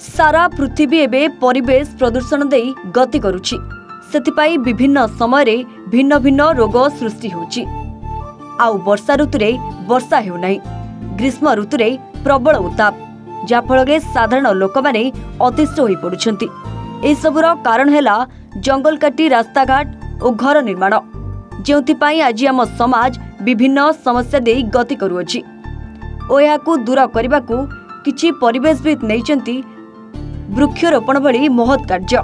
सारा पृथ्वी एवं परिवेश प्रदूषण दे गति करुछि। सेथिपाई विभिन्न समय भिन्न भिन्न रोग सृष्टि होछि। आउ वर्षा ऋतु रे वर्षा हेउ नाही, ग्रीष्म ऋतु रे प्रबल उत्ताप, जाफल साधारण लोक माने अतिष्ठ होई पडुछंती। ए सबुर कारण हैला जंगल काटी रास्ता घाट और घर निर्माण, जेउथिपाई आज आम समाज विभिन्न समस्या दे गति करुअछि। ओ याकू दूर करबाकू किछि परिवेशविद नैचंती वृक्षरोपण भली महत् कार्य।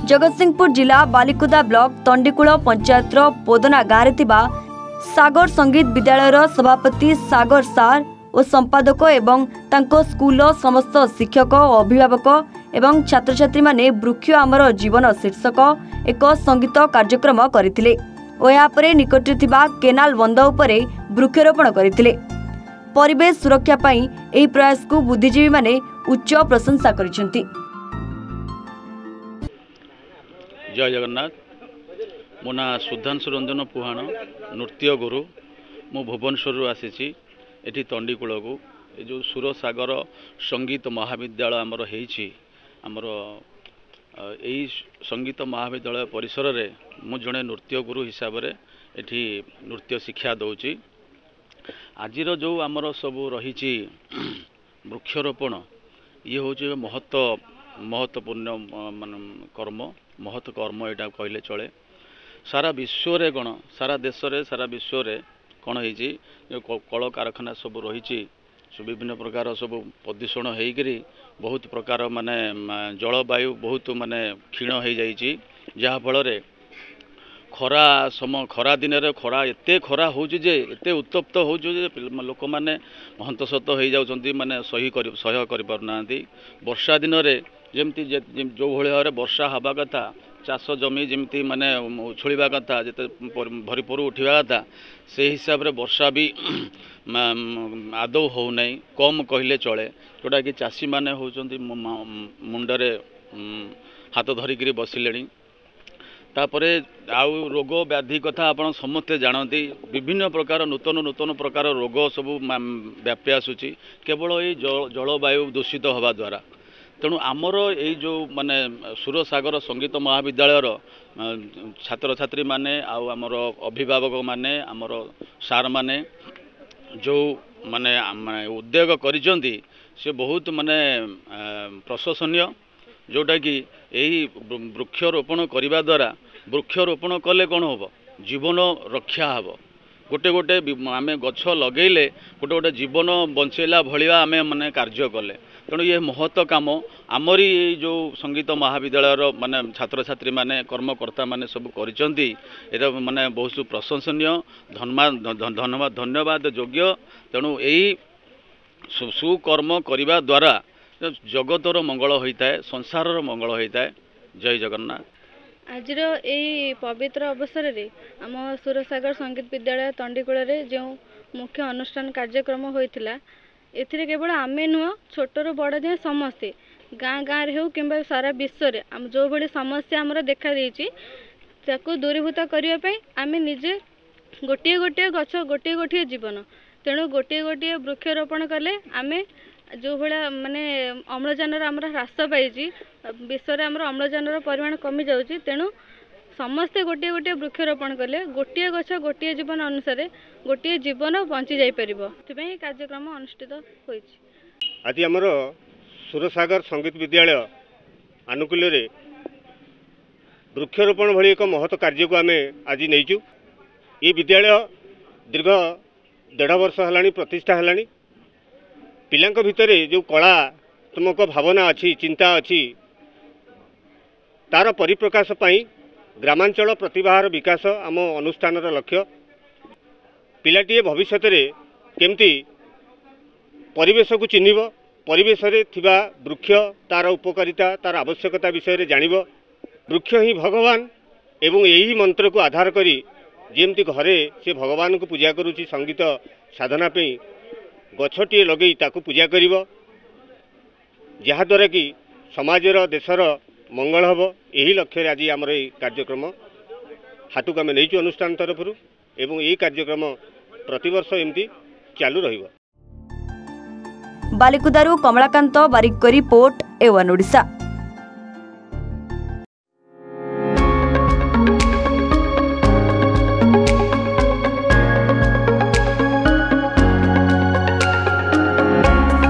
जगतसिंहपुर जिला बालिकुदा ब्लॉक तंडीकूल पंचायत पोदना गाँव में सागर संगीत विद्यालय सभापति सागर सार और संपादक एवं तांको स्कूल समस्त शिक्षक अभिभावक एवं छात्र छात्री माने वृक्ष आमर जीवन शीर्षक एक संगीत कार्यक्रम करथिले और यहाँ पर निकटरे थिबा केनाल बंध उपरे वृक्षरोपण करथिले। परिवेश सुरक्षा पाई एही प्रयास को बुद्धिजीवी माने उच्च प्रशंसा करिसेंती। जय जगन्नाथ। मो ना सुधांशु रंजन पुहाण, नृत्य गुरु। मु भुवनेश्वर आसी एटी तंडीकूल को ये जो सुरसागर संगीत महाविद्यालय आमर हेछि, आमर यही संगीत महाविद्यालय परिसर रे मु जड़े नृत्य गुरु हिसाब रे एठी नृत्य शिक्षा दौची। आजिर जो आमर सब रही वृक्षरोपण ये हूँ महत्वपूर्ण मान कर्म, महत्व कर्म यहाँ कहले चले। सारा विश्व रे गण, सारा देश रे सारा विश्व रे कौन हो कल कारखाना सब रही विभिन्न प्रकार सब प्रदूषण होकरी बहुत प्रकार माने जलवायु बहुत माने क्षीण हो जाइए, जहाँ फल खरा दिन रे खरा एते खरा हो एते उत्तप्त हो लोक मैंने हंतसत हो जाती माने सह्य कर पारना। वर्षा दिन रे जमती जो भाव वर्षा हवा कथा, चाष जमी जमती माने उछुड़ा कथा, जिते भरपूर उठा कथा, से हिसाब रे वर्षा भी आदौ हो नहीं, कम कहले चले। जोटा कि चाषी माने होचंती मुंडरे हाथ धरिकी बसिले। तापरे आउ रोग व्याधि कथा आपण समस्ते जानती, विभिन्न प्रकार नूतन नूतन प्रकार रोग सब व्यापी आसूची केवल ये जलवायु दूषित हवा द्वारा। तेणु आमर ये जो माने सुरसागर संगीत महाविद्यालय छात्र छात्री माने आमर अभिभावक माने आमर सार माने जो माने उद्योग करिसेंती से बहुत माने प्रशंसनीय। जोटा कि यही वृक्षरोपण करने द्वारा वृक्षरोपण कले कौन हम जीवन रक्षा हम। गोटे गोटे आम गछ लगेले गोटे गोटे जीवन बंचेला भाया आम माने कार्य कले। तेणु ये महत्व काम आमरी जो संगीत महाविद्यालय माने छात्र छात्री माने कर्मकर्ता माने सब करिसेंती, एटा माने बहुत प्रशंसनीय, धन्यवाद योग्य। तेणु यही सुकर्म करने द्वारा जगतर मंगल होता है, संसार मंगल होता है। जय जगन्नाथ। आज यही पवित्र अवसर रे आम सुरसागर संगीत विद्यालय तंडीकूल रे जो मुख्य अनुष्ठान कार्यक्रम होइतिला, एथिरे केवल आमे नुह छोटर बड़ जाए समस्ते गाँ गाँव हो कि सारा विश्व रे आम जो भली समस्या आमर देखा देछि ताकू दूरीभूत करने पे आमे निजे गोटे गोटे गछ गोटे गोटे जीवन, तेणु गोटे गोटे वृक्षरोपण कले आमे जो भाया माने अम्लजान आमर ह्रास पाई विश्व में आमर अम्लजान परिमाण कमी जाऊँगी। तेणु समस्ते गोटे गोटे वृक्षरोपण कले गोटे गछ गोटे जीवन अनुसार गोटे जीवन बंची जाई परिबो। सेपई कार्यक्रम अनुष्ठित होइछि। आज आमर सुरसागर संगीत विद्यालय आनुकूल्य रे वृक्षरोपण भली एक महत् कार्य को आम आज नहींचु। ये विद्यालय दीर्घ 1.5 वर्ष है प्रतिष्ठा है। पिलांक भितरे जो कलात्मक भावना अच्छी चिंता अच्छी तार परिप्रकाश पाई ग्रामांचल प्रतिभार विकास आम अनुष्ठान लक्ष्य। पिलाटीए भविष्य रे केमती परिवेश को चिन्हिब, परिवेश रे थिबा वृक्ष तार उपकारिता तार आवश्यकता विषय रे जानिब। वृक्ष ही भगवान एवं यही मंत्र को आधार करी जेमती घरे से भगवान को पूजा करुची संगीत साधना पे गछटीए लगे ताकू पूजा करिब, जहाद्वारा कि समाजर देशर मंगल हम। यही लक्ष्य आज आमर ये कार्यक्रम हाथ को आम नहीं अनुष्ठान तरफ एवं यही कार्यक्रम प्रतिवर्ष एमती चालू रहिबो। बालिकुदारू कमलाकांत बारिक रिपोर्ट A1 ओडिशा।